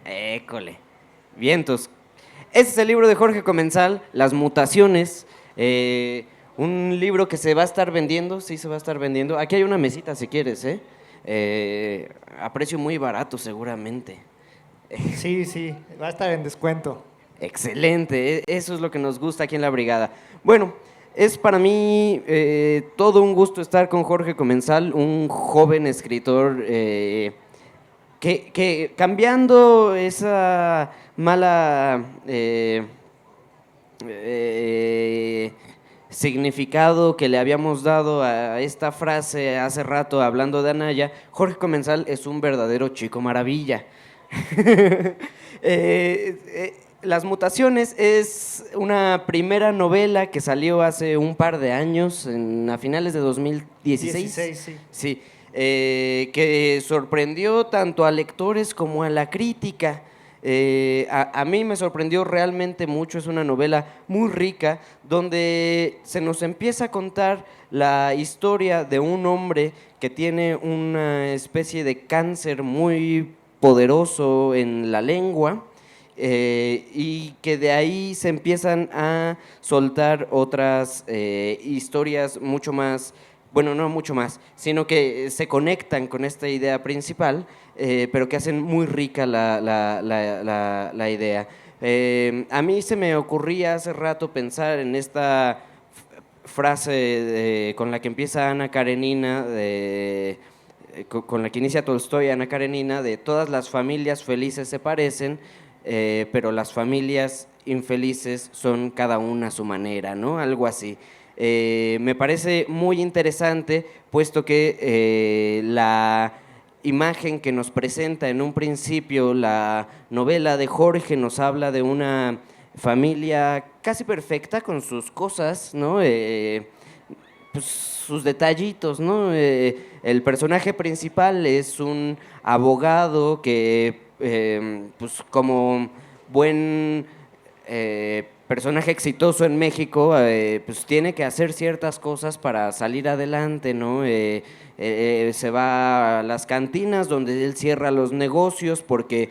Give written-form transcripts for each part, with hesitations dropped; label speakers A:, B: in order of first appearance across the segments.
A: École. Vientos. Ese es el libro de Jorge Comensal, Las mutaciones. Un libro que se va a estar vendiendo, sí se va a estar vendiendo. Aquí hay una mesita si quieres, ¿eh? A precio muy barato seguramente.
B: Sí, sí, va a estar en descuento.
A: Excelente, eso es lo que nos gusta aquí en la brigada. Bueno, es para mí todo un gusto estar con Jorge Comensal, un joven escritor que cambiando esa mala eh, significado que le habíamos dado a esta frase hace rato hablando de Anaya, Jorge Comensal es un verdadero chico maravilla. Las mutaciones es una primera novela que salió hace un par de años, a finales de 2016.
B: 16, sí.
A: Sí, que sorprendió tanto a lectores como a la crítica. A mí me sorprendió realmente mucho, es una novela muy rica, donde se nos empieza a contar la historia de un hombre que tiene una especie de cáncer muy poderoso en la lengua, y que de ahí se empiezan a soltar otras historias mucho más, bueno, no mucho más, sino que se conectan con esta idea principal, pero que hacen muy rica la idea. A mí se me ocurría hace rato pensar en esta frase con la que empieza Ana Karenina, con la que inicia Tolstoy, Ana Karenina, de todas las familias felices se parecen, pero las familias infelices son cada una a su manera, ¿no? Algo así. Me parece muy interesante, puesto que la imagen que nos presenta en un principio la novela de Jorge nos habla de una familia casi perfecta con sus cosas, ¿no? Pues, sus detallitos, ¿no? El personaje principal es un abogado que, pues como buen personaje exitoso en México, pues tiene que hacer ciertas cosas para salir adelante, ¿no? Se va a las cantinas donde él cierra los negocios porque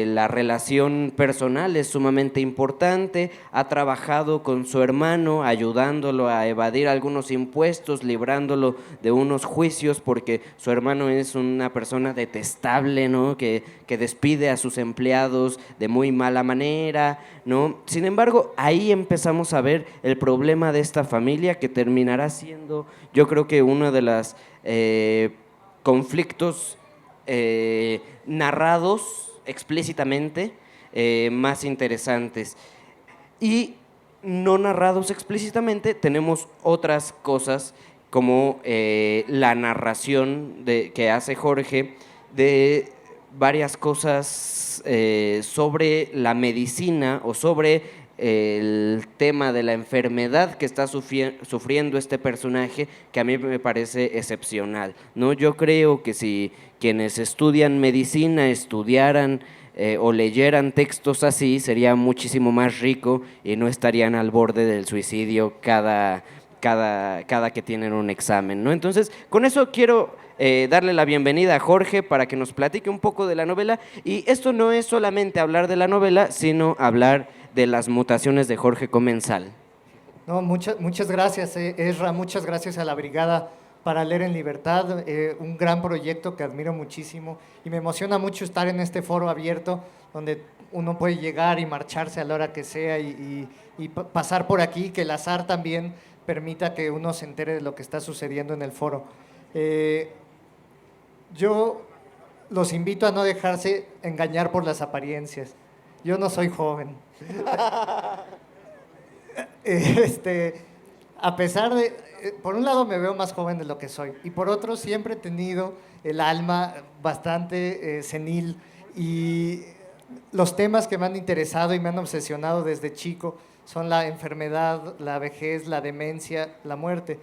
A: la relación personal es sumamente importante. Ha trabajado con su hermano, ayudándolo a evadir algunos impuestos, librándolo de unos juicios porque su hermano es una persona detestable, ¿no? Que despide a sus empleados de muy mala manera, ¿no? Sin embargo, ahí empezamos a ver el problema de esta familia que terminará siendo, yo creo que uno de los conflictos narrados explícitamente más interesantes. Y no narrados explícitamente, tenemos otras cosas como la narración que hace Jorge de varias cosas sobre la medicina o sobre el tema de la enfermedad que está sufriendo este personaje, que a mí me parece excepcional, ¿no? Yo creo que si quienes estudian medicina estudiaran o leyeran textos así, sería muchísimo más rico y no estarían al borde del suicidio cada que tienen un examen, ¿no? Entonces, con eso quiero darle la bienvenida a Jorge para que nos platique un poco de la novela. Y esto no es solamente hablar de la novela, sino hablar de las mutaciones de Jorge Comensal.
B: No, muchas gracias, Ezra, muchas gracias a la Brigada para Leer en Libertad, un gran proyecto que admiro muchísimo y me emociona mucho estar en este foro abierto donde uno puede llegar y marcharse a la hora que sea y pasar por aquí, que el azar también permita que uno se entere de lo que está sucediendo en el foro. Eh, yo los invito a no dejarse engañar por las apariencias. Yo no soy joven. Este, a pesar de, por un lado me veo más joven de lo que soy y por otro siempre he tenido el alma bastante senil y los temas que me han interesado y me han obsesionado desde chico son la enfermedad, la vejez, la demencia, la muerte.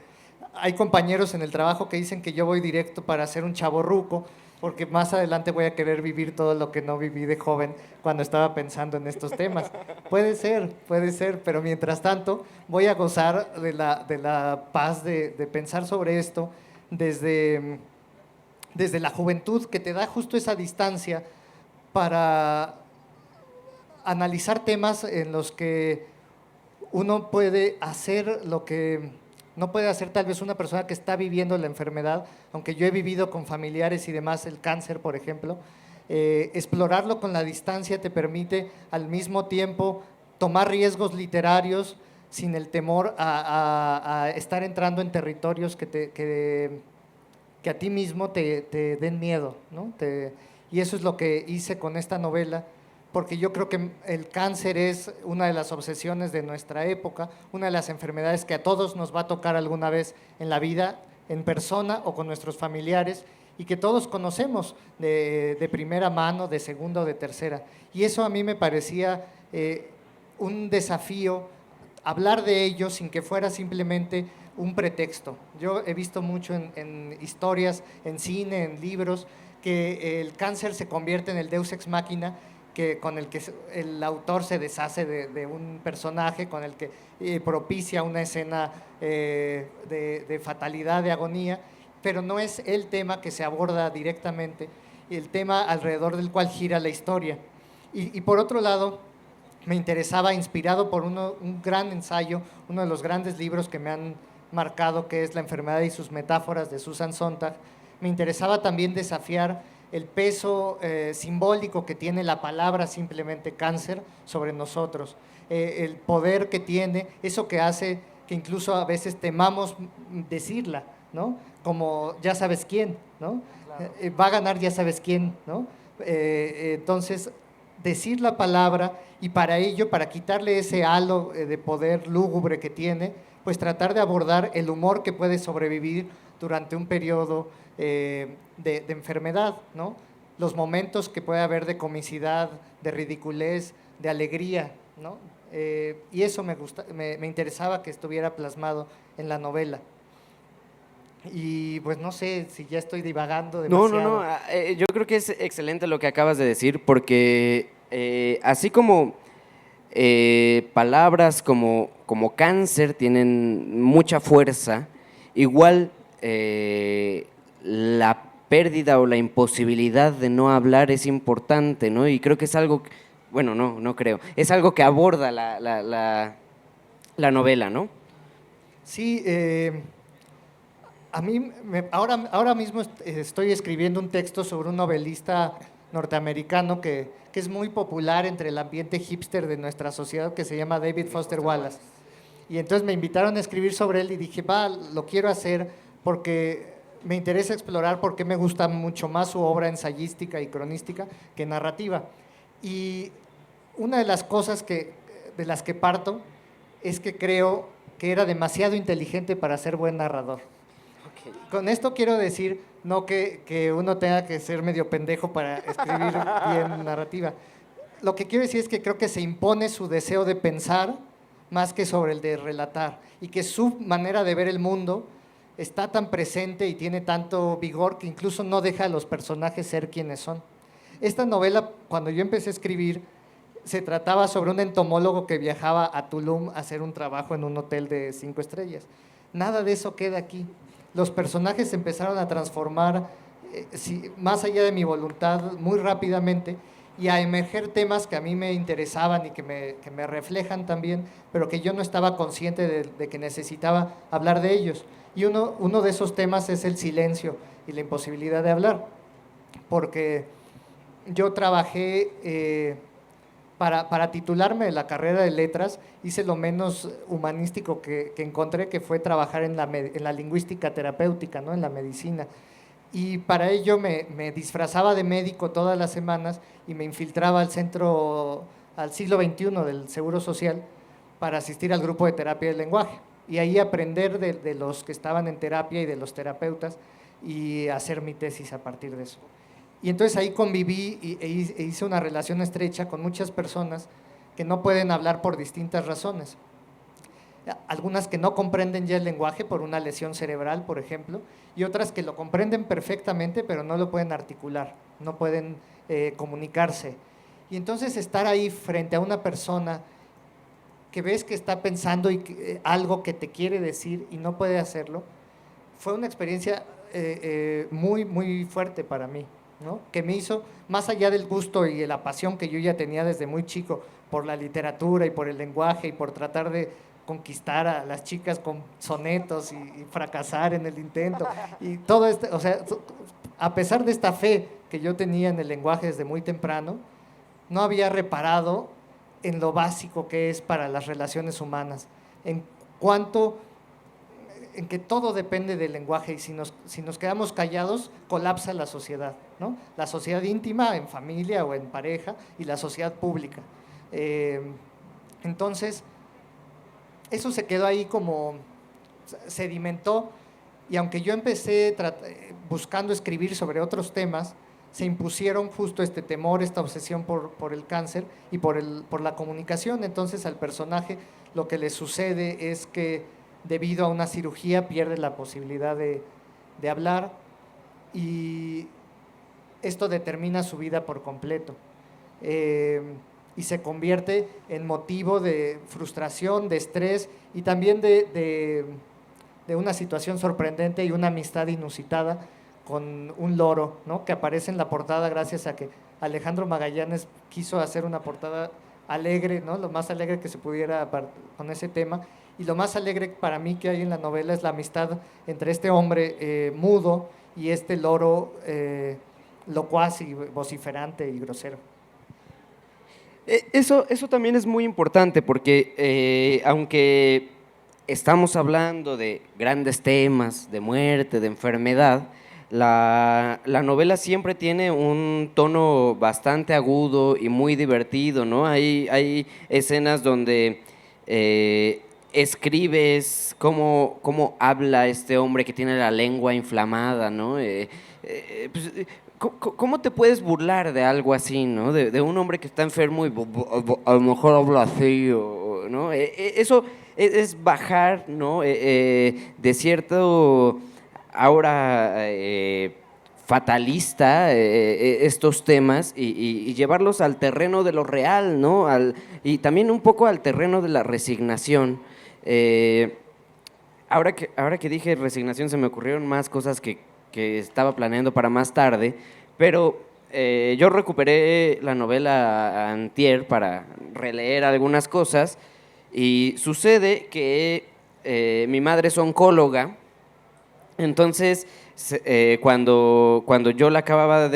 B: Hay compañeros en el trabajo que dicen que yo voy directo para ser un chavorruco porque más adelante voy a querer vivir todo lo que no viví de joven cuando estaba pensando en estos temas. Puede ser, pero mientras tanto voy a gozar de la paz de pensar sobre esto desde, desde la juventud que te da justo esa distancia para analizar temas en los que uno puede hacer lo que no puede hacer tal vez una persona que está viviendo la enfermedad, aunque yo he vivido con familiares y demás el cáncer, por ejemplo. Explorarlo con la distancia te permite al mismo tiempo tomar riesgos literarios sin el temor a estar entrando en territorios que a ti mismo te den miedo, ¿no? Y eso es lo que hice con esta novela, porque yo creo que el cáncer es una de las obsesiones de nuestra época, una de las enfermedades que a todos nos va a tocar alguna vez en la vida, en persona o con nuestros familiares, y que todos conocemos de primera mano, de segunda o de tercera. Y eso a mí me parecía un desafío, hablar de ello sin que fuera simplemente un pretexto. Yo he visto mucho en historias, en cine, en libros, que el cáncer se convierte en el deus ex machina, con el que el autor se deshace de un personaje, con el que propicia una escena de fatalidad, de agonía, pero no es el tema que se aborda directamente, el tema alrededor del cual gira la historia. Y por otro lado, me interesaba, inspirado por un gran ensayo, uno de los grandes libros que me han marcado, que es La enfermedad y sus metáforas, de Susan Sontag, me interesaba también desafiar el peso simbólico que tiene la palabra simplemente cáncer sobre nosotros, el poder que tiene, eso que hace que incluso a veces temamos decirla, ¿no? Como ya sabes quién, ¿no? Claro. Va a ganar ya sabes quién, ¿no? Entonces, decir la palabra, y para ello, para quitarle ese halo de poder lúgubre que tiene, pues tratar de abordar el humor que puede sobrevivir durante un periodo de enfermedad, ¿no? Los momentos que puede haber de comicidad, de ridiculez, de alegría, ¿no? Y eso me interesaba que estuviera plasmado en la novela. Y pues no sé si ya estoy divagando demasiado.
A: No, yo creo que es excelente lo que acabas de decir, porque así como palabras como cáncer tienen mucha fuerza, igual la pérdida o la imposibilidad de no hablar es importante, ¿no? Y creo que es algo, bueno, no creo, es algo que aborda la novela, ¿no?
B: Sí, a mí, ahora mismo estoy escribiendo un texto sobre un novelista norteamericano que es muy popular entre el ambiente hipster de nuestra sociedad, que se llama David Foster Wallace. Y entonces me invitaron a escribir sobre él y dije, lo quiero hacer porque me interesa explorar por qué me gusta mucho más su obra ensayística y cronística que narrativa. Y una de las cosas de las que parto es que creo que era demasiado inteligente para ser buen narrador. Okay. Con esto quiero decir no que uno tenga que ser medio pendejo para escribir bien narrativa. Lo que quiero decir es que creo que se impone su deseo de pensar más que sobre el de relatar, y que su manera de ver el mundo está tan presente y tiene tanto vigor que incluso no deja a los personajes ser quienes son. Esta novela, cuando yo empecé a escribir, se trataba sobre un entomólogo que viajaba a Tulum a hacer un trabajo en un hotel de 5 estrellas. Nada de eso queda aquí. Los personajes se empezaron a transformar más allá de mi voluntad muy rápidamente, y a emerger temas que a mí me interesaban y que me reflejan también, pero que yo no estaba consciente de que necesitaba hablar de ellos. Y uno de esos temas es el silencio y la imposibilidad de hablar, porque yo trabajé para titularme de la carrera de letras, hice lo menos humanístico que encontré, que fue trabajar en la lingüística terapéutica, ¿no? En la medicina. Y para ello me disfrazaba de médico todas las semanas y me infiltraba al siglo XXI del Seguro Social para asistir al grupo de terapia del lenguaje. Y ahí aprender de los que estaban en terapia y de los terapeutas, y hacer mi tesis a partir de eso. Y entonces ahí conviví e hice una relación estrecha con muchas personas que no pueden hablar por distintas razones. Algunas que no comprenden ya el lenguaje por una lesión cerebral, por ejemplo, y otras que lo comprenden perfectamente, pero no lo pueden articular, no pueden comunicarse. Y entonces estar ahí frente a una persona que ves que está pensando algo que te quiere decir y no puede hacerlo, fue una experiencia muy, muy fuerte para mí, ¿no? Que me hizo, más allá del gusto y de la pasión que yo ya tenía desde muy chico por la literatura y por el lenguaje y por tratar de conquistar a las chicas con sonetos y fracasar en el intento y todo esto, o sea, a pesar de esta fe que yo tenía en el lenguaje desde muy temprano, no había reparado en lo básico que es para las relaciones humanas, en cuanto en que todo depende del lenguaje y si nos quedamos callados, colapsa la sociedad, ¿no? La sociedad íntima en familia o en pareja y la sociedad pública. Entonces, eso se quedó ahí como sedimentó y aunque yo empecé buscando escribir sobre otros temas, se impusieron justo este temor, esta obsesión por el cáncer y por la comunicación. Entonces al personaje lo que le sucede es que debido a una cirugía pierde la posibilidad de hablar y esto determina su vida por completo. Y se convierte en motivo de frustración, de estrés y también de una situación sorprendente y una amistad inusitada con un loro, ¿no? Que aparece en la portada gracias a que Alejandro Magallanes quiso hacer una portada alegre, ¿no? Lo más alegre que se pudiera con ese tema. Y lo más alegre para mí que hay en la novela es la amistad entre este hombre mudo y este loro locuaz y vociferante y grosero.
A: Eso también es muy importante porque aunque estamos hablando de grandes temas, de muerte, de enfermedad, la novela siempre tiene un tono bastante agudo y muy divertido, ¿no? Hay escenas donde escribes cómo habla este hombre que tiene la lengua inflamada, ¿no? Pues, ¿cómo te puedes burlar de algo así, ¿no? De un hombre que está enfermo y a lo mejor habla así, ¿no? Eso es bajar, ¿no? De cierto ahora fatalista estos temas y llevarlos al terreno de lo real, ¿no? Y también un poco al terreno de la resignación. Ahora que dije resignación se me ocurrieron más cosas que estaba planeando para más tarde, pero yo recuperé la novela antier para releer algunas cosas y sucede que mi madre es oncóloga, entonces cuando yo la acababa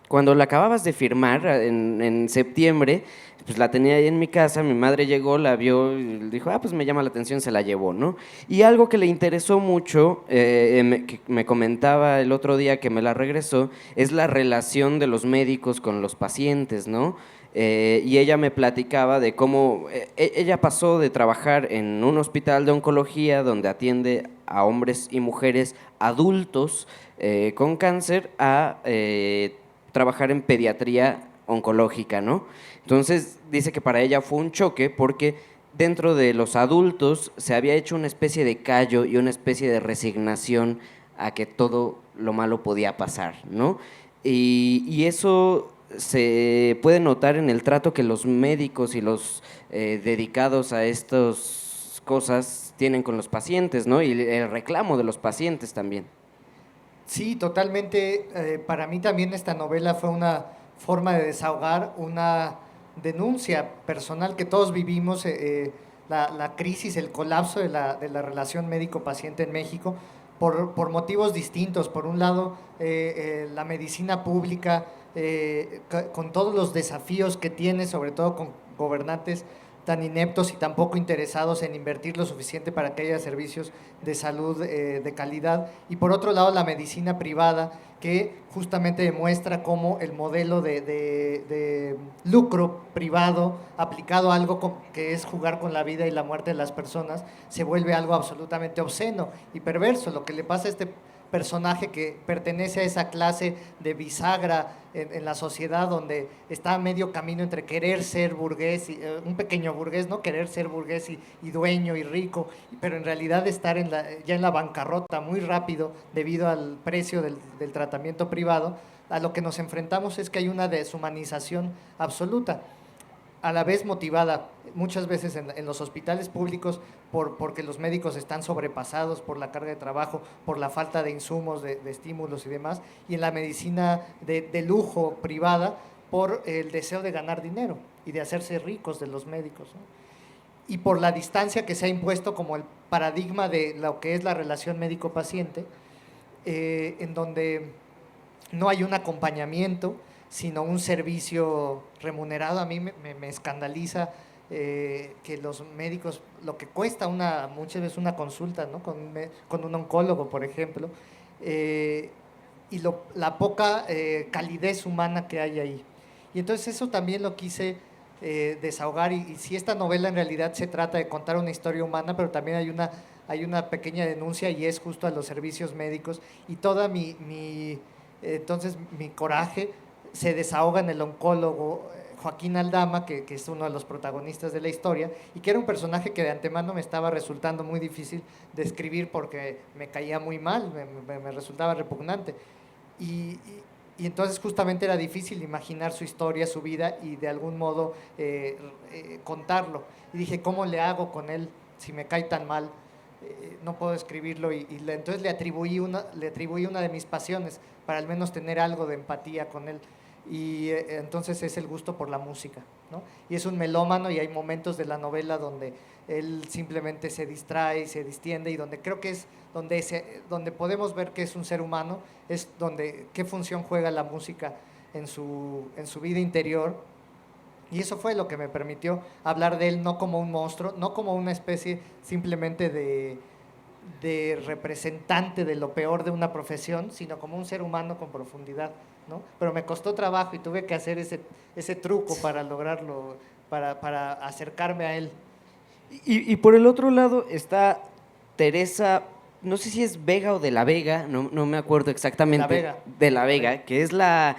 A: cuando la acababas de firmar en septiembre, pues la tenía ahí en mi casa, mi madre llegó, la vio y dijo, pues me llama la atención, se la llevó, ¿no? Y algo que le interesó mucho, que me comentaba el otro día que me la regresó, es la relación de los médicos con los pacientes, ¿no? Y ella me platicaba de cómo ella pasó de trabajar en un hospital de oncología donde atiende a hombres y mujeres adultos con cáncer a trabajar en pediatría oncológica, ¿no? Entonces dice que para ella fue un choque porque dentro de los adultos se había hecho una especie de callo y una especie de resignación a que todo lo malo podía pasar, ¿no? Y eso se puede notar en el trato que los médicos y los dedicados a estas cosas tienen con los pacientes, ¿no? Y el reclamo de los pacientes también.
B: Sí, totalmente. Para mí también esta novela fue una forma de desahogar una denuncia personal que todos vivimos, la crisis, el colapso de la relación médico-paciente en México, por motivos distintos. Por un lado, la medicina pública, con todos los desafíos que tiene, sobre todo con gobernantes tan ineptos y tan poco interesados en invertir lo suficiente para que haya servicios de salud de calidad. Y por otro lado, la medicina privada, que justamente demuestra cómo el modelo de lucro privado aplicado a algo que es jugar con la vida y la muerte de las personas, se vuelve algo absolutamente obsceno y perverso. Lo que le pasa a este personaje que pertenece a esa clase de bisagra en la sociedad donde está a medio camino entre querer ser burgués, un pequeño burgués, ¿no? Querer ser burgués y dueño y rico, pero en realidad estar ya en la bancarrota muy rápido debido al precio del tratamiento privado. A lo que nos enfrentamos es que hay una deshumanización absoluta. a la vez motivada, muchas veces en los hospitales públicos, porque los médicos están sobrepasados por la carga de trabajo, por la falta de insumos, de estímulos y demás, y en la medicina de lujo privada, por el deseo de ganar dinero y de hacerse ricos de los médicos, ¿no? Y por la distancia que se ha impuesto como el paradigma de lo que es la relación médico-paciente, en donde no hay un acompañamiento, sino un servicio remunerado. A mí me escandaliza que los médicos, lo que cuesta muchas veces una consulta, ¿no? con un oncólogo, por ejemplo, y la poca calidez humana que hay ahí. Y entonces eso también lo quise desahogar, y si esta novela en realidad se trata de contar una historia humana, pero también hay una pequeña denuncia, y es justo a los servicios médicos, y toda entonces mi coraje se desahoga en el oncólogo Joaquín Aldama, que es uno de los protagonistas de la historia, y que era un personaje que de antemano me estaba resultando muy difícil de escribir porque me caía muy mal, me resultaba repugnante. Y entonces justamente era difícil imaginar su historia, su vida, y de algún modo contarlo. Y dije, ¿cómo le hago con él si me cae tan mal? No puedo escribirlo, entonces le atribuí una de mis pasiones para al menos tener algo de empatía con él. Y entonces es el gusto por la música, ¿no? Y es un melómano, y hay momentos de la novela donde él simplemente se distrae, se distiende, y donde creo que es donde podemos ver que es un ser humano, es donde qué función juega la música en su vida interior. Y eso fue lo que me permitió hablar de él no como un monstruo, no como una especie simplemente de representante de lo peor de una profesión, sino como un ser humano con profundidad, ¿no? Pero me costó trabajo y tuve que hacer ese truco para lograrlo, para acercarme a él.
A: Y por el otro lado está Teresa, no sé si es Vega o de la Vega, no me acuerdo exactamente.
B: La Vega.
A: De la Vega, que es la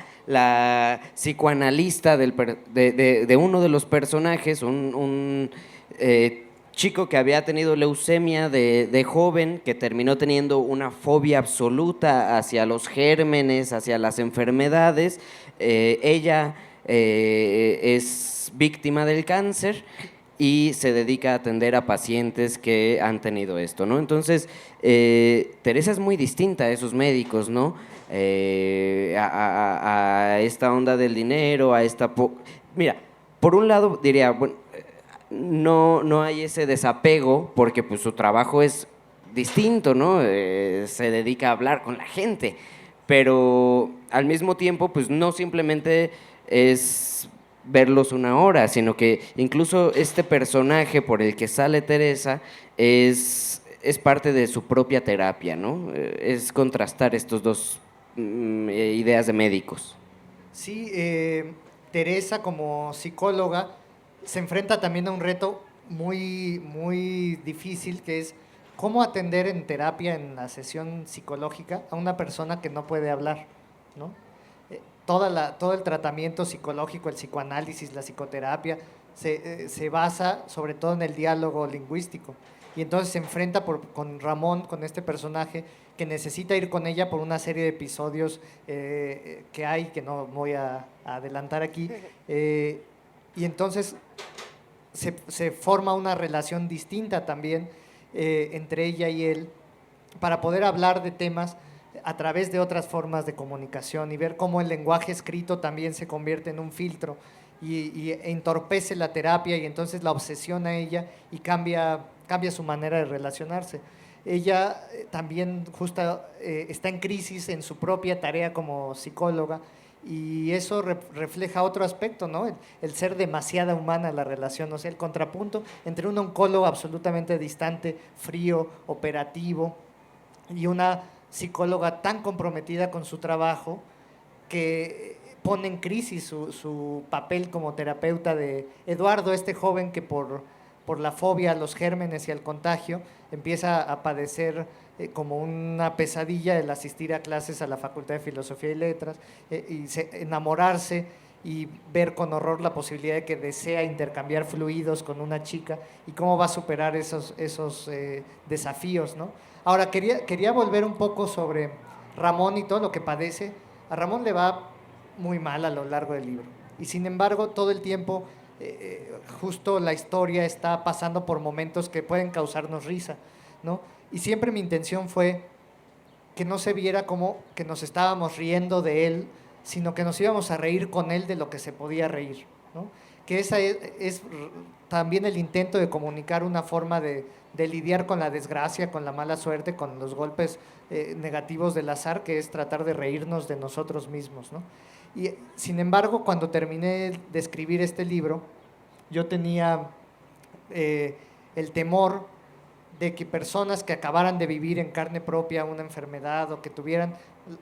A: psicoanalista de uno de los personajes, un chico que había tenido leucemia de joven, que terminó teniendo una fobia absoluta hacia los gérmenes, hacia las enfermedades. Ella es víctima del cáncer y se dedica a atender a pacientes que han tenido esto, ¿no? Entonces, Teresa es muy distinta a esos médicos, ¿no? A esta onda del dinero, Mira, por un lado diría, bueno, no hay ese desapego porque pues su trabajo es distinto, ¿no? Se dedica a hablar con la gente, pero al mismo tiempo pues no simplemente es verlos una hora, sino que incluso este personaje por el que sale Teresa es parte de su propia terapia, ¿no? Es contrastar estos dos ideas de médicos.
B: Sí, Teresa como psicóloga se enfrenta también a un reto muy, muy difícil, que es cómo atender en terapia, en la sesión psicológica, a una persona que no puede hablar, ¿no? Todo el tratamiento psicológico, el psicoanálisis, la psicoterapia, se basa sobre todo en el diálogo lingüístico. Y entonces se enfrenta con Ramón, con este personaje, que necesita ir con ella por una serie de episodios que hay, que no voy a adelantar aquí. Y entonces se forma una relación distinta también entre ella y él, para poder hablar de temas a través de otras formas de comunicación, y ver cómo el lenguaje escrito también se convierte en un filtro e entorpece la terapia, y entonces la obsesiona a ella y cambia su manera de relacionarse. Ella también justo está en crisis en su propia tarea como psicóloga, y eso refleja otro aspecto, ¿no? El ser demasiada humana la relación, o sea, el contrapunto entre un oncólogo absolutamente distante, frío, operativo, y una psicóloga tan comprometida con su trabajo que pone en crisis su papel como terapeuta de Eduardo, este joven que por la fobia a los gérmenes y al contagio empieza a padecer como una pesadilla el asistir a clases a la Facultad de Filosofía y Letras, y enamorarse y ver con horror la posibilidad de que desea intercambiar fluidos con una chica, y cómo va a superar esos desafíos, ¿no? Ahora, quería volver un poco sobre Ramón y todo lo que padece. A Ramón le va muy mal a lo largo del libro, y sin embargo todo el tiempo justo la historia está pasando por momentos que pueden causarnos risa, ¿no? Y siempre mi intención fue que no se viera como que nos estábamos riendo de él, sino que nos íbamos a reír con él de lo que se podía reír, ¿no? Que esa es también el intento de comunicar una forma de lidiar con la desgracia, con la mala suerte, con los golpes negativos del azar, que es tratar de reírnos de nosotros mismos, ¿no? Y sin embargo, cuando terminé de escribir este libro, yo tenía el temor de que personas que acabaran de vivir en carne propia una enfermedad o que tuvieran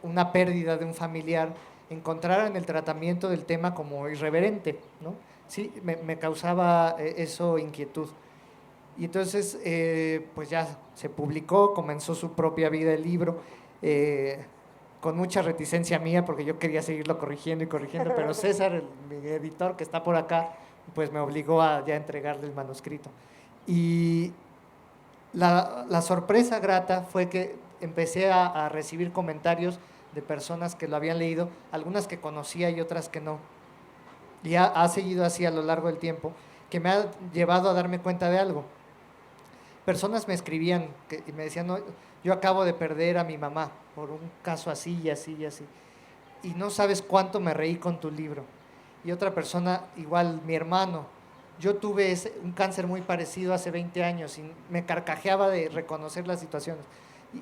B: una pérdida de un familiar encontraran el tratamiento del tema como irreverente, ¿no? Sí, me causaba eso inquietud. Y entonces, pues ya se publicó, comenzó su propia vida el libro, con mucha reticencia mía, porque yo quería seguirlo corrigiendo y corrigiendo, pero César, mi editor que está por acá, pues me obligó a ya entregarle el manuscrito. Y la sorpresa grata fue que empecé a recibir comentarios de personas que lo habían leído, algunas que conocía y otras que no. Y ha seguido así a lo largo del tiempo, que me ha llevado a darme cuenta de algo. Personas me escribían y me decían, no, yo acabo de perder a mi mamá por un caso así y así y así. Y no sabes cuánto me reí con tu libro. Y otra persona, igual mi hermano, yo tuve un cáncer muy parecido hace 20 años y me carcajeaba de reconocer las situaciones.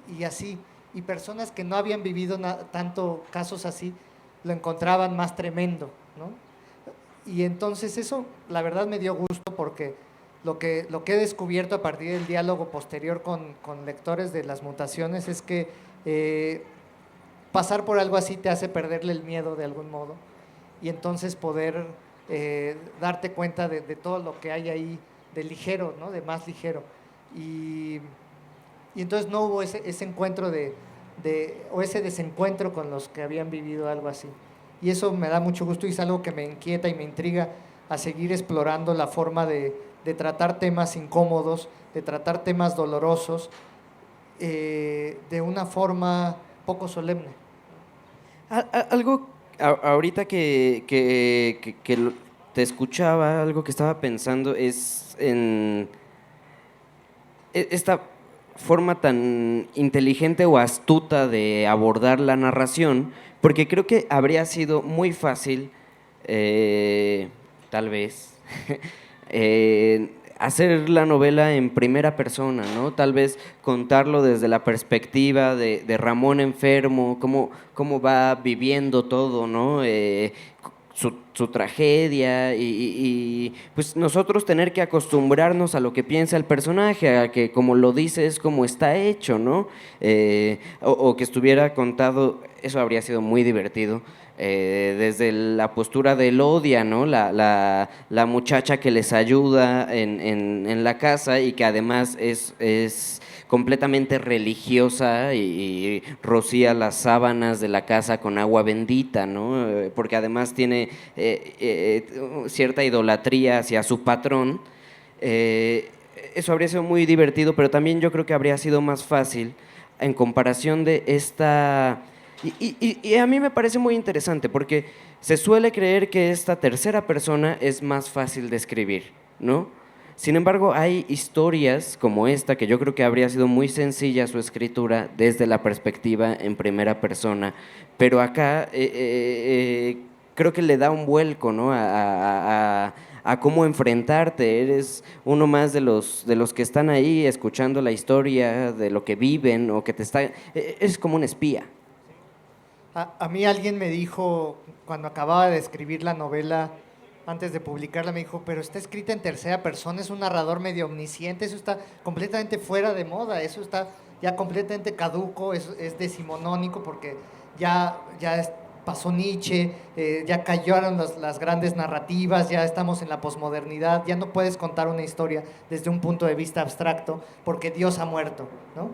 B: Y así, y personas que no habían vivido tanto casos así, lo encontraban más tremendo, ¿no? Y entonces eso, la verdad, me dio gusto porque lo que he descubierto a partir del diálogo posterior con lectores de Las Mutaciones es que pasar por algo así te hace perderle el miedo de algún modo y entonces poder darte cuenta de todo lo que hay ahí de ligero, ¿no? De más ligero. Y, y entonces no hubo ese encuentro o ese desencuentro con los que habían vivido algo así. Y eso me da mucho gusto y es algo que me inquieta y me intriga a seguir explorando la forma de tratar temas incómodos, de tratar temas dolorosos, de una forma poco solemne.
A: Algo, ahorita te escuchaba, algo que estaba pensando es en esta forma tan inteligente o astuta de abordar la narración, porque creo que habría sido muy fácil, tal vez, hacer la novela en primera persona, ¿no? Tal vez contarlo desde la perspectiva de Ramón enfermo, cómo va viviendo todo, ¿no? Su tragedia pues nosotros tener que acostumbrarnos a lo que piensa el personaje, a que como lo dice es como está hecho, ¿no? O que estuviera contado, eso habría sido muy divertido. Desde la postura de Elodia, ¿no? La muchacha que les ayuda en la casa y que además es completamente religiosa y rocía las sábanas de la casa con agua bendita, ¿no? Porque además tiene cierta idolatría hacia su patrón. Eso habría sido muy divertido, pero también yo creo que habría sido más fácil en comparación de esta... Y a mí me parece muy interesante porque se suele creer que esta tercera persona es más fácil de escribir, ¿no? Sin embargo, hay historias como esta que yo creo que habría sido muy sencilla su escritura desde la perspectiva en primera persona, pero acá creo que le da un vuelco, ¿no? A cómo enfrentarte. Eres uno más de los que están ahí escuchando la historia, de lo que viven o que te está... Es como un espía.
B: A mí alguien me dijo, cuando acababa de escribir la novela, antes de publicarla, me dijo, pero está escrita en tercera persona, es un narrador medio omnisciente, eso está completamente fuera de moda, eso está ya completamente caduco, es decimonónico porque pasó Nietzsche, ya cayeron las grandes narrativas, ya estamos en la posmodernidad, ya no puedes contar una historia desde un punto de vista abstracto porque Dios ha muerto, ¿no?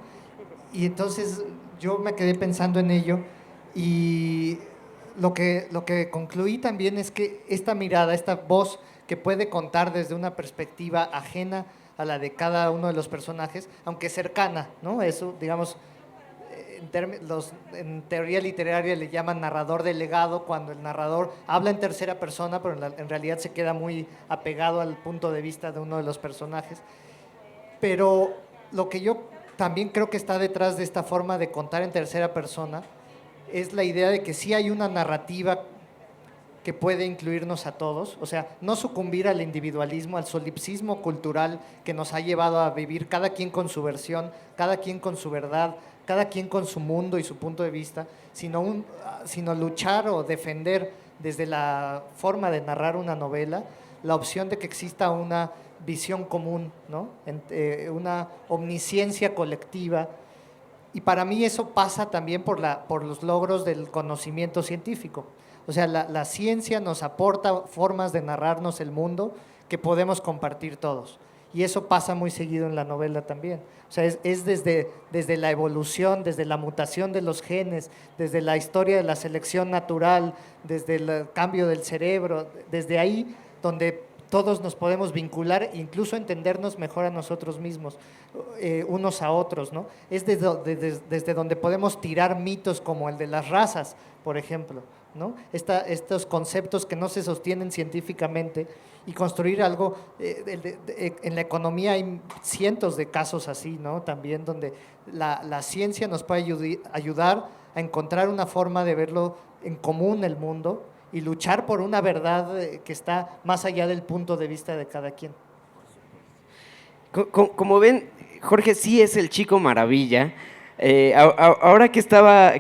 B: Y entonces yo me quedé pensando en ello y lo que concluí también es que esta mirada, esta voz que puede contar desde una perspectiva ajena a la de cada uno de los personajes, aunque cercana, ¿no? Eso, digamos, en teoría literaria le llaman narrador delegado, cuando el narrador habla en tercera persona, pero en realidad se queda muy apegado al punto de vista de uno de los personajes. Pero lo que yo también creo que está detrás de esta forma de contar en tercera persona es la idea de que sí hay una narrativa que puede incluirnos a todos, o sea, no sucumbir al individualismo, al solipsismo cultural que nos ha llevado a vivir cada quien con su versión, cada quien con su verdad, cada quien con su mundo y su punto de vista, sino luchar o defender desde la forma de narrar una novela la opción de que exista una visión común, ¿no? Una omnisciencia colectiva. Y para mí eso pasa también por los logros del conocimiento científico. O sea, la ciencia nos aporta formas de narrarnos el mundo que podemos compartir todos. Y eso pasa muy seguido en la novela también. O sea, es desde la evolución, desde la mutación de los genes, desde la historia de la selección natural, desde el cambio del cerebro, desde ahí donde todos nos podemos vincular, incluso entendernos mejor a nosotros mismos, unos a otros, ¿no? Es desde donde podemos tirar mitos como el de las razas, por ejemplo, ¿no? Estos conceptos que no se sostienen científicamente y construir algo, en la economía hay cientos de casos así, ¿no? También donde la ciencia nos puede ayudar a encontrar una forma de verlo en común el mundo y luchar por una verdad que está más allá del punto de vista de cada quien.
A: Como ven, Jorge sí es el chico maravilla. Ahora que estaba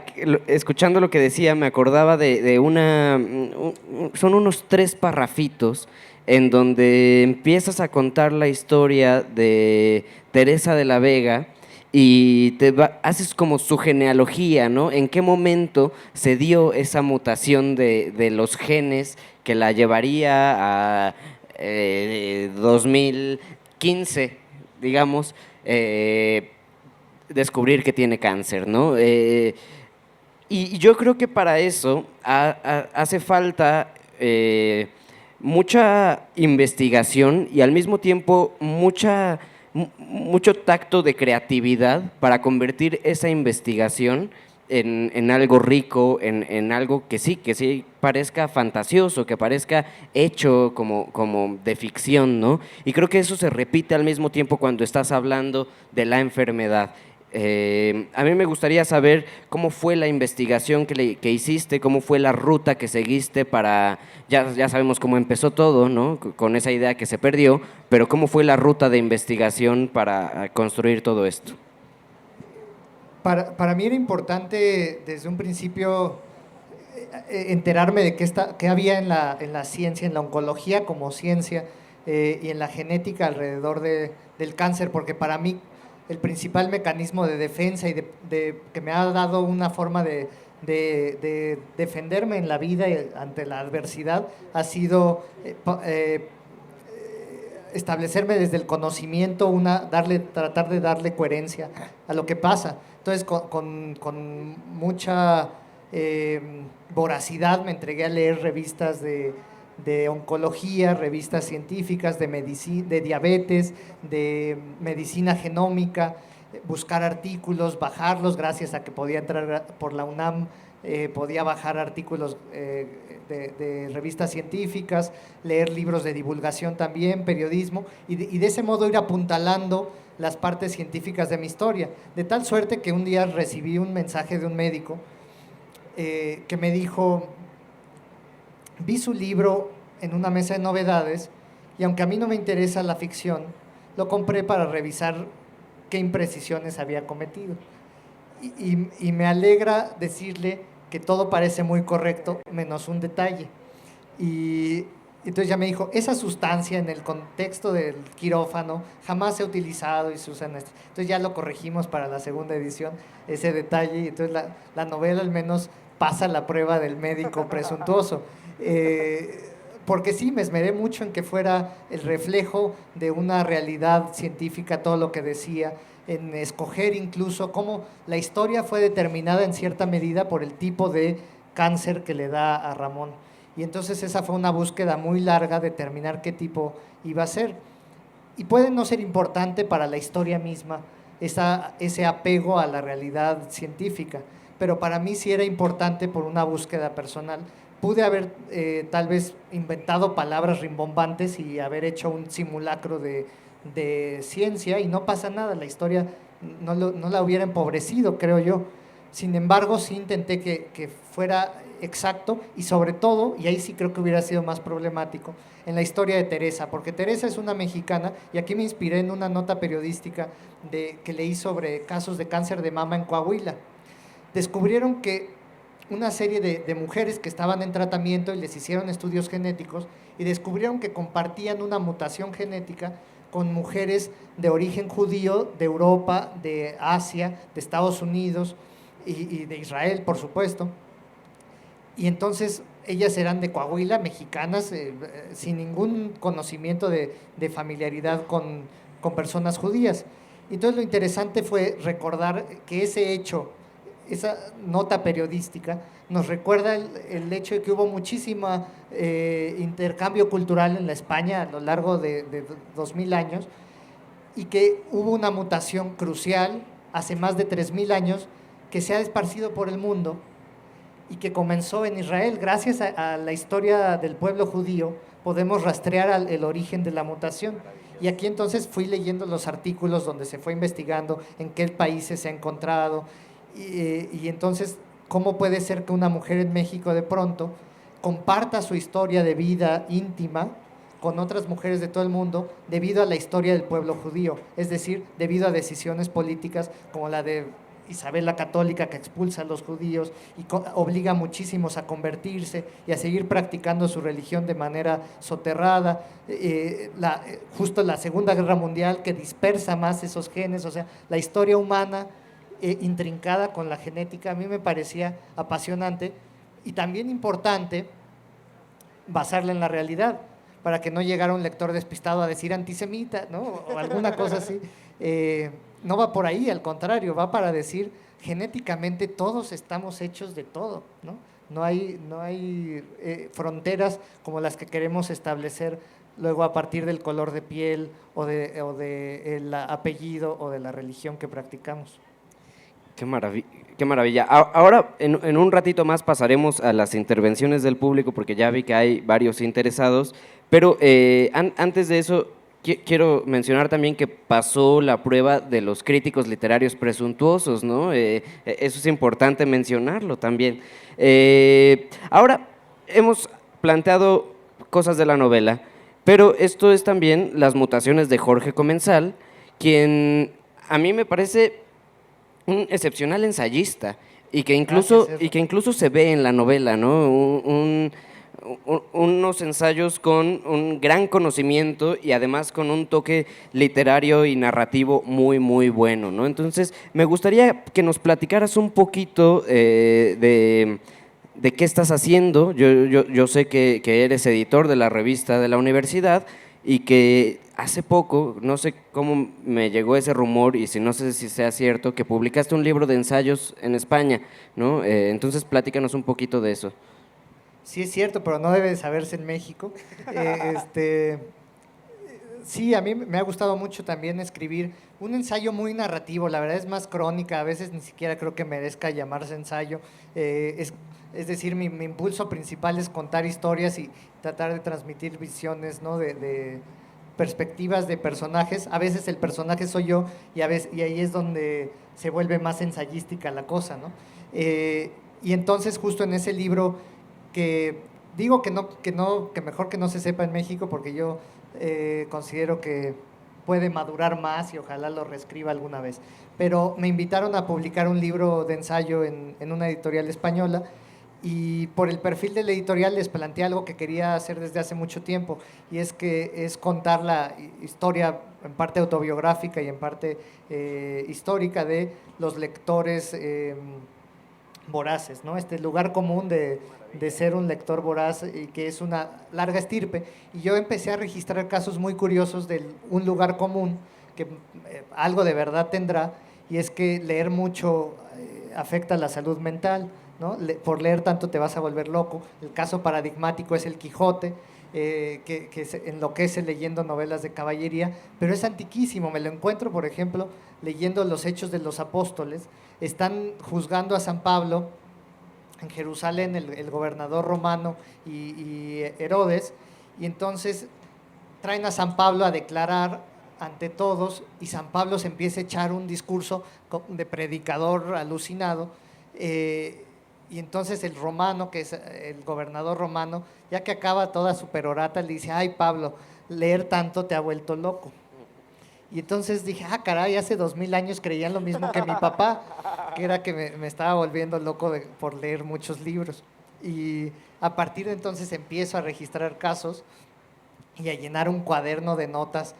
A: escuchando lo que decía, me acordaba son unos 3 parrafitos en donde empiezas a contar la historia de Teresa de la Vega y haces como su genealogía, ¿no? ¿En qué momento se dio esa mutación de los genes que la llevaría a 2015, digamos, descubrir que tiene cáncer, ¿no? Y yo creo que para eso hace falta mucha investigación y al mismo tiempo mucho tacto de creatividad para convertir esa investigación en algo rico, en algo que sí parezca fantasioso, que parezca hecho como de ficción, ¿no? Y creo que eso se repite al mismo tiempo cuando estás hablando de la enfermedad. A mí me gustaría saber cómo fue la investigación que hiciste, cómo fue la ruta que seguiste ya sabemos cómo empezó todo, ¿no? Con esa idea que se perdió, pero cómo fue la ruta de investigación para construir todo esto.
B: Para mí era importante desde un principio enterarme de qué había en la ciencia, en la oncología como ciencia y en la genética alrededor del cáncer, porque para mí el principal mecanismo de defensa y que me ha dado una forma de defenderme en la vida ante la adversidad ha sido establecerme desde el conocimiento, tratar de darle coherencia a lo que pasa. Entonces, con mucha voracidad me entregué a leer revistas de oncología, revistas científicas, de diabetes, de medicina genómica, buscar artículos, bajarlos, gracias a que podía entrar por la UNAM, podía bajar artículos de revistas científicas, leer libros de divulgación también, periodismo, y de ese modo ir apuntalando las partes científicas de mi historia. De tal suerte que un día recibí un mensaje de un médico que me dijo: vi su libro en una mesa de novedades y aunque a mí no me interesa la ficción, lo compré para revisar qué imprecisiones había cometido. Y me alegra decirle que todo parece muy correcto, menos un detalle. Y entonces ya me dijo, esa sustancia en el contexto del quirófano jamás se ha utilizado y se usa en esto. Entonces ya lo corregimos para la segunda edición, ese detalle, y entonces la novela al menos pasa la prueba del médico presuntuoso. Porque sí, me esmeré mucho en que fuera el reflejo de una realidad científica, todo lo que decía, en escoger incluso cómo la historia fue determinada en cierta medida por el tipo de cáncer que le da a Ramón. Y entonces esa fue una búsqueda muy larga, determinar qué tipo iba a ser. Y puede no ser importante para la historia misma, ese apego a la realidad científica. Pero para mí sí era importante por una búsqueda personal. Pude haber tal vez inventado palabras rimbombantes y haber hecho un simulacro de ciencia y no pasa nada, la historia no la hubiera empobrecido, creo yo. Sin embargo, sí intenté que fuera exacto y sobre todo, y ahí sí creo que hubiera sido más problemático, en la historia de Teresa, porque Teresa es una mexicana y aquí me inspiré en una nota periodística que leí sobre casos de cáncer de mama en Coahuila. Descubrieron que una serie de mujeres que estaban en tratamiento y les hicieron estudios genéticos y descubrieron que compartían una mutación genética con mujeres de origen judío de Europa, de Asia, de Estados Unidos y de Israel, por supuesto. Y entonces ellas eran de Coahuila, mexicanas, sin ningún conocimiento de familiaridad con personas judías. Y entonces lo interesante fue recordar que ese hecho, esa nota periodística, nos recuerda el hecho de que hubo muchísimo intercambio cultural en la España a lo largo de 2000 años y que hubo una mutación crucial hace más de 3000 años que se ha esparcido por el mundo y que comenzó en Israel. Gracias a la historia del pueblo judío podemos rastrear el origen de la mutación. Y aquí entonces fui leyendo los artículos donde se fue investigando en qué países se ha encontrado y entonces cómo puede ser que una mujer en México de pronto comparta su historia de vida íntima con otras mujeres de todo el mundo debido a la historia del pueblo judío, es decir, debido a decisiones políticas como la de Isabel la Católica, que expulsa a los judíos y obliga a muchísimos a convertirse y a seguir practicando su religión de manera soterrada. Justo la Segunda Guerra Mundial, que dispersa más esos genes, o sea, la historia humana intrincada con la genética, a mí me parecía apasionante y también importante basarla en la realidad, para que no llegara un lector despistado a decir antisemita, ¿no? O alguna cosa así. No va por ahí, al contrario, va para decir genéticamente todos estamos hechos de todo, ¿no? No hay fronteras como las que queremos establecer luego a partir del color de piel o el apellido o de la religión que practicamos.
A: Qué maravilla. Qué maravilla. Ahora, en un ratito más pasaremos a las intervenciones del público porque ya vi que hay varios interesados, pero antes de eso quiero mencionar también que pasó la prueba de los críticos literarios presuntuosos, ¿no? Eso es importante mencionarlo también. Ahora, hemos planteado cosas de la novela, pero esto es también Las mutaciones de Jorge Comensal, quien a mí me parece un excepcional ensayista y que incluso se ve en la novela, ¿no? Unos ensayos con un gran conocimiento y además con un toque literario y narrativo muy, muy bueno, ¿no? Entonces, me gustaría que nos platicaras un poquito de qué estás haciendo. Yo sé que eres editor de la revista de la universidad y que hace poco, no sé cómo me llegó ese rumor y si no sé si sea cierto, que publicaste un libro de ensayos en España, ¿no? Entonces, platícanos un poquito de eso.
B: Sí es cierto, pero no debe de saberse en México. Sí, a mí me ha gustado mucho también escribir un ensayo muy narrativo, la verdad es más crónica, a veces ni siquiera creo que merezca llamarse ensayo. Es decir, mi impulso principal es contar historias y tratar de transmitir visiones, ¿no? de perspectivas de personajes. A veces el personaje soy yo y ahí es donde se vuelve más ensayística la cosa, ¿no? Y entonces justo en ese libro que digo que mejor que no se sepa en México porque yo considero que puede madurar más y ojalá lo reescriba alguna vez. Pero me invitaron a publicar un libro de ensayo en una editorial española y por el perfil de la editorial les planteé algo que quería hacer desde hace mucho tiempo y es contar la historia en parte autobiográfica y en parte histórica de los lectores voraces, ¿no? Este lugar común de ser un lector voraz y que es una larga estirpe. Y yo empecé a registrar casos muy curiosos de un lugar común que algo de verdad tendrá, y es que leer mucho afecta la salud mental, ¿no? Por leer tanto te vas a volver loco. El caso paradigmático es el Quijote. que se enloquece leyendo novelas de caballería, pero es antiquísimo. Me lo encuentro, por ejemplo, leyendo los Hechos de los Apóstoles. Están juzgando a San Pablo en Jerusalén, el gobernador romano y Herodes, y entonces traen a San Pablo a declarar ante todos, y San Pablo se empieza a echar un discurso de predicador alucinado, y entonces el romano, que es el gobernador romano, ya que acaba toda su perorata, le dice: ay, Pablo, leer tanto te ha vuelto loco. Y entonces dije: ah, caray, hace 2000 años creían lo mismo que mi papá, que era que me estaba volviendo loco por leer muchos libros. Y a partir de entonces empiezo a registrar casos y a llenar un cuaderno de notas,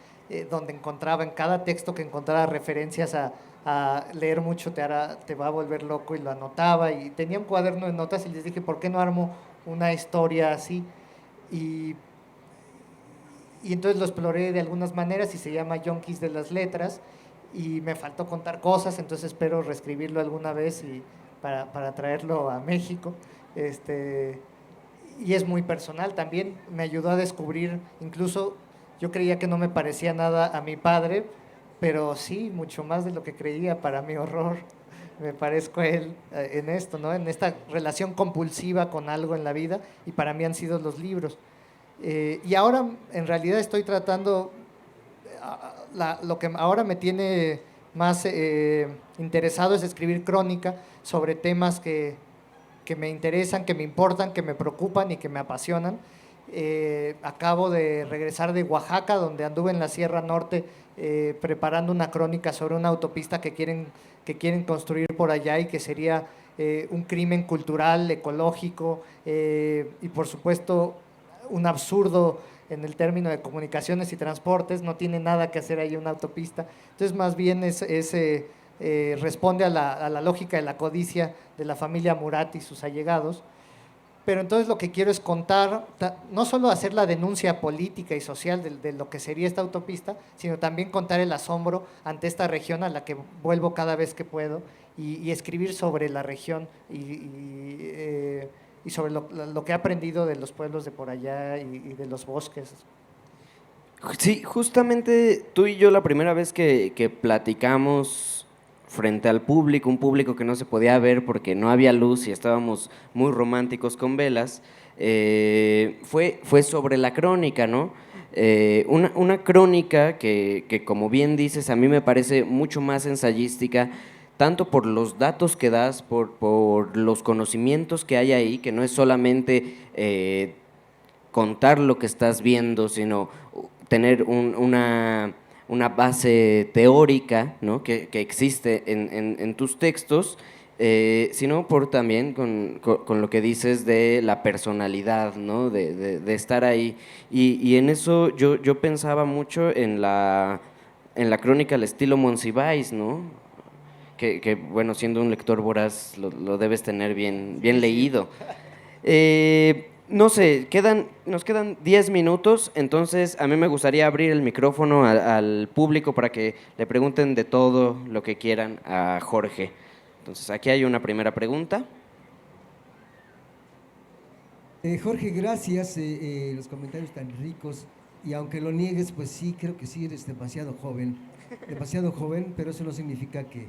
B: donde encontraba en cada texto que encontraba referencias a leer mucho te va a volver loco, y lo anotaba, y tenía un cuaderno de notas, y les dije: ¿por qué no armo una historia así? Y, y entonces lo exploré de algunas maneras, y se llama Yonkis de las Letras, y me faltó contar cosas, entonces espero reescribirlo alguna vez y para traerlo a México. Y es muy personal también, me ayudó a descubrir, incluso yo creía que no me parecía nada a mi padre, pero sí, mucho más de lo que creía, para mi horror. Me parezco a él, en esto, ¿no? En esta relación compulsiva con algo en la vida, y para mí han sido los libros. Y ahora en realidad estoy tratando, lo que ahora me tiene más interesado es escribir crónica sobre temas que me interesan, que me importan, que me preocupan y que me apasionan. Acabo de regresar de Oaxaca, donde anduve en la Sierra Norte, preparando una crónica sobre una autopista que quieren construir por allá, y que sería un crimen cultural, ecológico, y por supuesto un absurdo en el término de comunicaciones y transportes. No tiene nada que hacer ahí una autopista. Entonces, más bien responde a la lógica de la codicia de la familia Murat y sus allegados. Pero entonces lo que quiero es contar, no solo hacer la denuncia política y social de lo que sería esta autopista, sino también contar el asombro ante esta región a la que vuelvo cada vez que puedo, y escribir sobre la región y sobre lo que he aprendido de los pueblos de por allá y de los bosques.
A: Sí, justamente tú y yo la primera vez que platicamos frente al público, un público que no se podía ver porque no había luz y estábamos muy románticos con velas, fue sobre la crónica, ¿no? Una crónica que, como bien dices, a mí me parece mucho más ensayística, tanto por los datos que das, por los conocimientos que hay ahí, que no es solamente contar lo que estás viendo, sino tener una base teórica, ¿no? que existe en tus textos, sino por también con lo que dices de la personalidad, ¿no? de estar ahí. Y en eso yo pensaba mucho en la crónica al estilo Monsiváis, ¿no? Bueno, siendo un lector voraz, lo debes tener bien
B: Sí, sí.
A: leído. No sé, nos quedan 10 minutos, entonces a mí me gustaría abrir el micrófono al público para que le pregunten de todo lo que quieran a Jorge. Entonces, aquí hay una primera pregunta.
C: Jorge, gracias, los comentarios tan ricos, y aunque lo niegues, pues sí, creo que sí eres demasiado joven, pero eso no significa que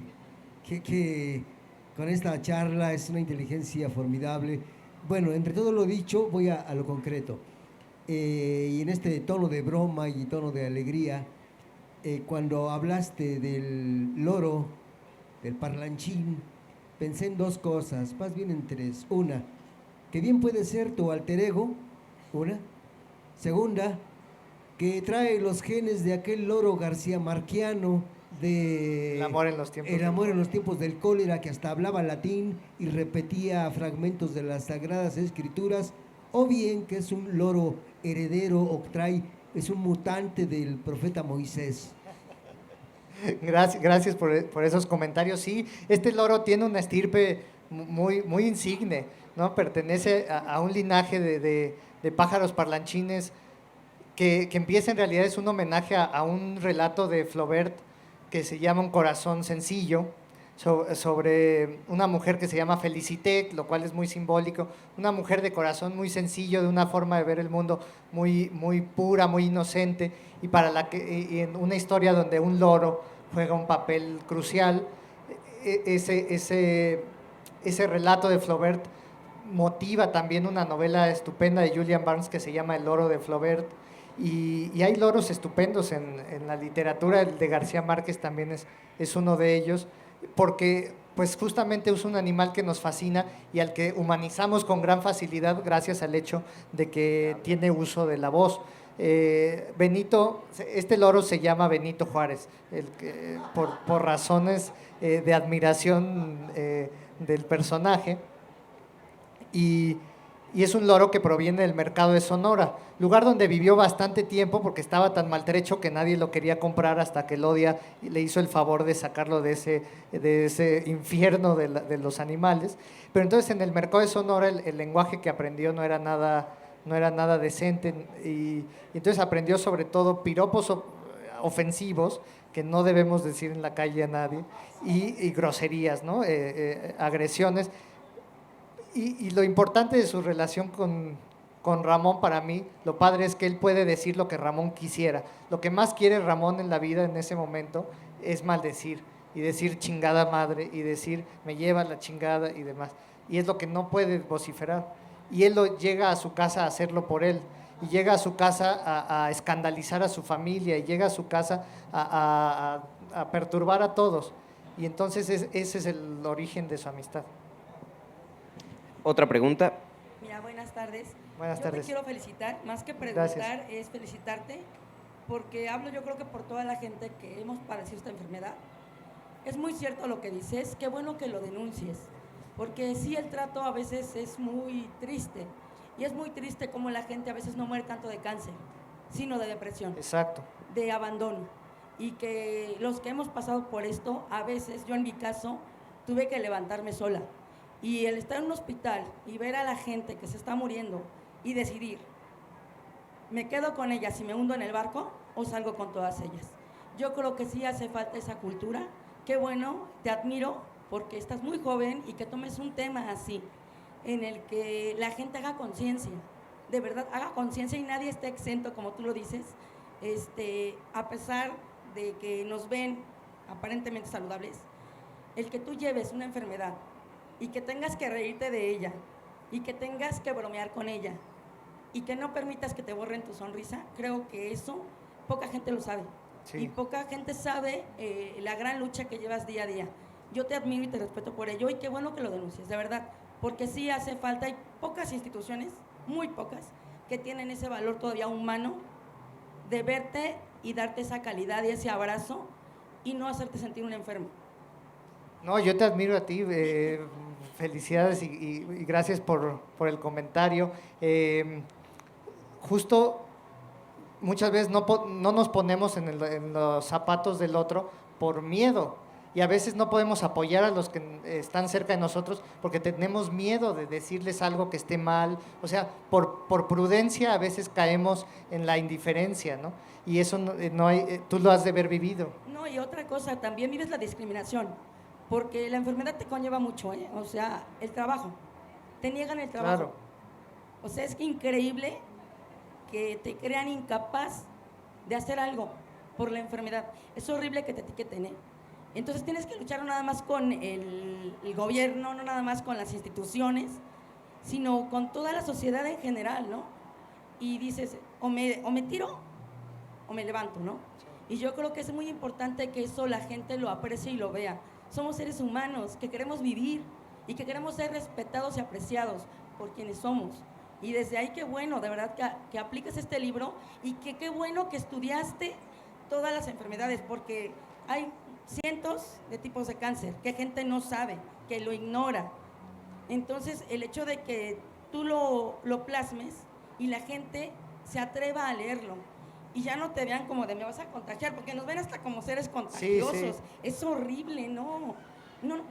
C: con esta charla es una inteligencia formidable. Bueno, entre todo lo dicho, voy a lo concreto. Y en este tono de broma y tono de alegría, cuando hablaste del loro, del parlanchín, pensé en dos cosas, más bien en tres. Una, que bien puede ser tu alter ego, una. Segunda, que trae los genes de aquel loro García Marquiano de
B: El amor en los tiempos
C: El
B: del
C: amor en los
B: cólera.
C: tiempos del cólera, que hasta hablaba latín y repetía fragmentos de las Sagradas Escrituras, o bien que es un loro heredero o es un mutante del profeta Moisés.
B: Gracias por esos comentarios. Sí, este loro tiene una estirpe muy insigne, ¿no? Pertenece a un linaje de pájaros parlanchines que empieza, en realidad es un homenaje a un relato de Flaubert que se llama Un corazón sencillo, sobre una mujer que se llama Felicité, lo cual es muy simbólico, una mujer de corazón muy sencillo, de una forma de ver el mundo muy, muy pura, muy inocente, y para la que y en una historia donde un loro juega un papel crucial. Ese relato de Flaubert motiva también una novela estupenda de Julian Barnes que se llama El loro de Flaubert, y hay loros estupendos en la literatura. El de García Márquez también es uno de ellos, porque pues justamente es un animal que nos fascina y al que humanizamos con gran facilidad gracias al hecho de que tiene uso de la voz. Benito, este loro se llama Benito Juárez, por razones de admiración del personaje, y es un loro que proviene del mercado de Sonora, lugar donde vivió bastante tiempo porque estaba tan maltrecho que nadie lo quería comprar hasta que Lodia le hizo el favor de sacarlo de ese infierno de los animales. Pero entonces en el mercado de Sonora el lenguaje que aprendió no era nada decente, y entonces aprendió sobre todo piropos ofensivos que no debemos decir en la calle a nadie, y groserías, ¿no? Agresiones. Y lo importante de su relación con Ramón, para mí, lo padre es que él puede decir lo que Ramón quisiera. Lo que más quiere Ramón en la vida en ese momento es maldecir y decir chingada madre y decir me lleva la chingada y demás. Y es lo que no puede vociferar. Y él llega a su casa a hacerlo por él. Y llega a su casa a escandalizar a su familia, y llega a su casa a perturbar a todos. Y entonces ese es el origen de su amistad.
A: Otra pregunta.
D: Mira, buenas tardes.
B: Buenas
D: Yo
B: tardes.
D: te quiero felicitar, más que preguntar,
B: Gracias.
D: es felicitarte, porque hablo yo creo que por toda la gente que hemos padecido esta enfermedad. Es muy cierto lo que dices, qué bueno que lo denuncies, porque sí, el trato a veces es muy triste, y es muy triste como la gente a veces no muere tanto de cáncer, sino de depresión.
B: Exacto.
D: De abandono, y que los que hemos pasado por esto, a veces, yo en mi caso, tuve que levantarme sola, y el estar en un hospital y ver a la gente que se está muriendo y decidir, ¿me quedo con ellas y me hundo en el barco o salgo con todas ellas? Yo creo que sí hace falta esa cultura. Qué bueno, te admiro porque estás muy joven y que tomes un tema así, en el que la gente haga conciencia, de verdad haga conciencia, y nadie esté exento, como tú lo dices, a pesar de que nos ven aparentemente saludables, el que tú lleves una enfermedad y que tengas que reírte de ella y que tengas que bromear con ella y que no permitas que te borren tu sonrisa, creo que eso poca gente lo sabe.
B: Sí.
D: Y poca gente sabe la gran lucha que llevas día a día. Yo te admiro y te respeto por ello, y qué bueno que lo denuncies, de verdad, porque sí hace falta. Hay pocas instituciones, muy pocas, que tienen ese valor todavía humano de verte y darte esa calidad y ese abrazo y no hacerte sentir un enfermo.
B: No, yo te admiro a ti, felicidades y gracias por el comentario. Justo muchas veces no nos ponemos en los zapatos del otro por miedo, y a veces no podemos apoyar a los que están cerca de nosotros porque tenemos miedo de decirles algo que esté mal. O sea, por prudencia a veces caemos en la indiferencia, ¿no? Y eso no hay, tú lo has de haber vivido.
D: No, y otra cosa, también vives la discriminación, porque la enfermedad te conlleva mucho, o sea, el trabajo, te niegan el trabajo.
B: Claro.
D: O sea, es increíble que te crean incapaz de hacer algo por la enfermedad. Es horrible que te etiqueten, ¿eh? Entonces tienes que luchar no nada más con el gobierno, no nada más con las instituciones, sino con toda la sociedad en general, ¿no? Y dices, o me tiro o me levanto, ¿no? Y yo creo que es muy importante que eso la gente lo aprecie y lo vea. Somos seres humanos que queremos vivir y que queremos ser respetados y apreciados por quienes somos. Y desde ahí, qué bueno, de verdad, que apliques este libro, y que qué bueno que estudiaste todas las enfermedades, porque hay cientos de tipos de cáncer que gente no sabe, que lo ignora. Entonces, el hecho de que tú lo plasmes y la gente se atreva a leerlo y ya no te vean como de me vas a contagiar, porque nos ven hasta como seres contagiosos.
B: Sí.
D: Es horrible, no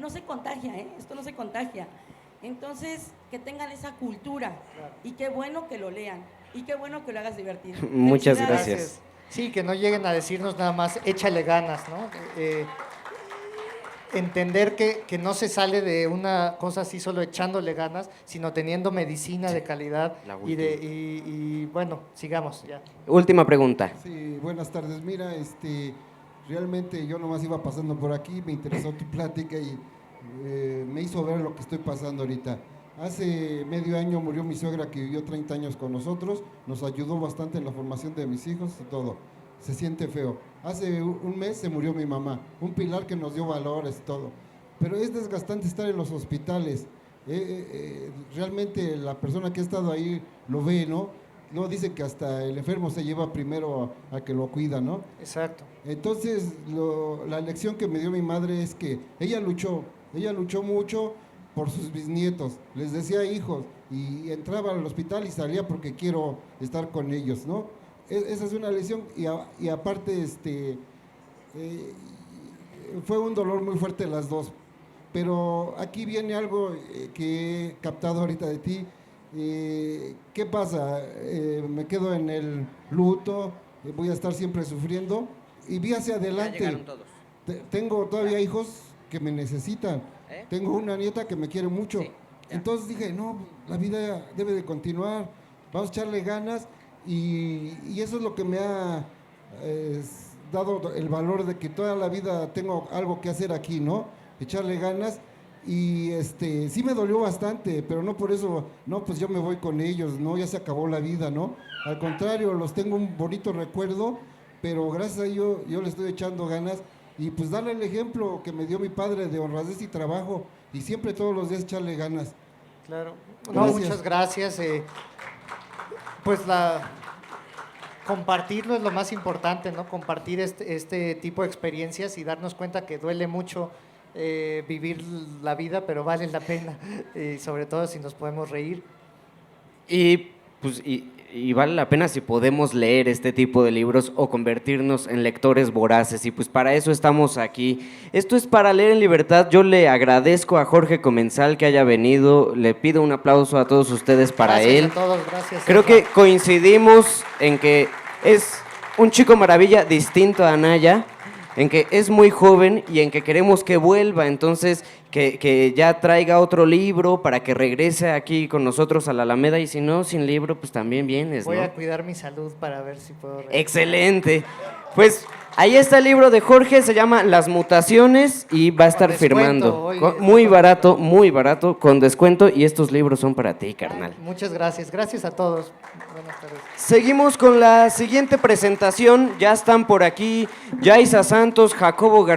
D: se contagia, esto no se contagia. Entonces, que tengan esa cultura, claro. Y qué bueno que lo lean, y qué bueno que lo hagas divertido.
A: Muchas gracias.
B: Sí, que no lleguen a decirnos nada más, échale ganas, ¿no? entender que no se sale de una cosa así solo echándole ganas, sino teniendo medicina de calidad
A: La
B: y bueno, sigamos ya.
A: Última pregunta.
E: Sí, buenas tardes. Mira, realmente yo nomás iba pasando por aquí, me interesó tu plática y me hizo ver lo que estoy pasando ahorita. Hace medio año murió mi suegra que vivió 30 años con nosotros, nos ayudó bastante en la formación de mis hijos y todo. Se siente feo. Hace un mes se murió mi mamá, un pilar que nos dio valores y todo. Pero es desgastante estar en los hospitales. Realmente la persona que ha estado ahí lo ve, ¿no? No, dice que hasta el enfermo se lleva primero a que lo cuida, ¿no?
B: Exacto.
E: Entonces, la lección que me dio mi madre es que ella luchó mucho por sus bisnietos, les decía hijos, y entraba al hospital y salía porque quiero estar con ellos, ¿no? Esa es una lección, y aparte, fue un dolor muy fuerte las dos. Pero aquí viene algo que he captado ahorita de ti. ¿Qué pasa? Me quedo en el luto, voy a estar siempre sufriendo y vi hacia adelante.
A: Ya llegaron todos.
E: Tengo todavía hijos que me necesitan. Tengo una nieta que me quiere mucho.
A: Sí,
E: Entonces dije, no, la vida debe de continuar, vamos a echarle ganas y eso es lo que me ha dado el valor de que toda la vida tengo algo que hacer aquí, ¿no? Echarle ganas. Y sí me dolió bastante, pero no por eso, no, pues yo me voy con ellos, no, ya se acabó la vida, ¿no? Al contrario, los tengo un bonito recuerdo, pero gracias a ello yo le estoy echando ganas y pues darle el ejemplo que me dio mi padre de honradez y trabajo y siempre todos los días echarle ganas.
B: Claro. No,
E: Gracias.
B: muchas gracias. Pues compartirlo es lo más importante, ¿no? Compartir este tipo de experiencias y darnos cuenta que duele mucho vivir la vida, pero vale la pena, sobre todo si nos podemos reír.
A: Y pues y vale la pena si podemos leer este tipo de libros o convertirnos en lectores voraces, y pues para eso estamos aquí. Esto es Para Leer en Libertad. Yo le agradezco a Jorge Comensal que haya venido, le pido un aplauso a todos ustedes para
B: Gracias
A: él.
B: a todos, gracias.
A: Creo
B: Ezra.
A: que coincidimos en que es un chico maravilla distinto a Anaya, en que es muy joven y en que queremos que vuelva, entonces que ya traiga otro libro para que regrese aquí con nosotros a la Alameda, y si no, sin libro, pues también vienes,
B: Voy
A: ¿no?
B: a cuidar mi salud para ver si puedo regresar.
A: Excelente. Pues ahí está el libro de Jorge, se llama Las Mutaciones y va a estar
B: descuento,
A: firmando.
B: hoy
A: Muy
B: está
A: muy barato, con descuento, y estos libros son para ti, carnal.
B: Muchas gracias. Gracias a todos. Buenas tardes.
A: Seguimos con la siguiente presentación. Ya están por aquí Yaisa Santos, Jacobo García.